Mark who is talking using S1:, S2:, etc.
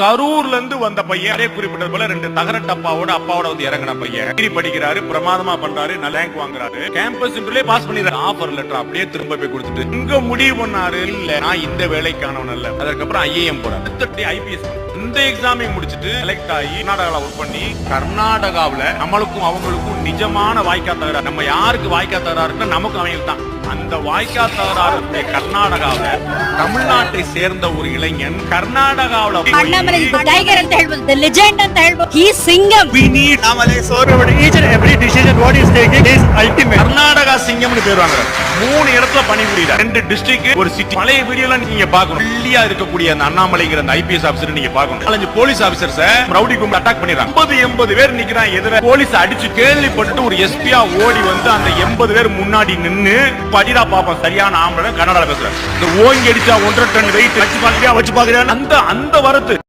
S1: கரூர்ல இருந்து வந்த பையன் குறிப்பிட்டது போல 2 தகர டப்பாவோட அப்பாவோட வந்து இறங்கின பையன் டிகிரி படிக்கிறாரு, பிரமாதமா பண்றாரு, நல்ல ரேங்க் வாங்குறாரு, கேம்பஸ் இன்டர்வியூல பாஸ் பண்ணிடுறாரு. ஆஃபர் லெட்டர் அப்படியே திரும்ப போய் கொடுத்துட்டு இங்க முடிவு பண்ணாரு, இல்ல நான் இந்த வேலைக்கானவன் அல்ல. அதுக்கப்புறம் ஐஏஎம் போறாரு, ஐபிஎஸ் இந்த எக்ஸாமை முடிச்சிட்டு செலக்ட் ஆகி கர்நாடகால ஒர்க் பண்ணி கர்நாடகாவுல நம்மளுக்கும் அவங்களுக்கும் நிஜமான வாய்க்கா தகராறு. நம்ம யாருக்கு வாய்க்கா தகராறுன்னா நமக்கும் அவங்களுக்கு தான். அந்த வாய்க்கா தகராறு கர்நாடகாவுல தமிழ்நாட்டை சேர்ந்த ஒரு இளைஞன் கர்நாடகாவுல
S2: tiger ಅಂತ ಹೇಳ್ಬೋದು, the legend ಅಂತ ಹೇಳ್ಬೋದು. He is Singham.
S1: We need
S3: Namale Sorvade. Each and every decision what is taking is ultimate.
S1: Karnataka சிங்கம்னு பேர் வாங்குறாரு. 3 இடத்துல பணிபுரியுறார், 2 டிஸ்ட்ரிக்ட், ஒரு சிட்டி. பழைய வீடியோல நீங்க பார்க்கணும், வெள்ளியா இருக்கக்கூடிய அந்த அண்ணாமலைங்கிற அந்த ஐபிஎஸ் ஆபீசர் நீங்க பார்க்கணும். 4 போலீஸ் ஆபீசர்ஸ் ரவுடி கும்பல் அட்டாக் பண்ணிடுறாங்க. 80 பேர் நிக்கிறான் எதிர. போலீஸ் அடிச்சு கேள்விப்பட்டு ஒரு எஸ்பியா ஓடி வந்து அந்த 80 பேர் முன்னாடி நின்னு படிடா பாப்பா சரியான ஆம்பளை கன்னடால பேசுறாரு. இந்த ஓங்கி அடிச்சா 1.5 டன் வெயிட் வச்சு பாக்குறியா அந்த வரத்து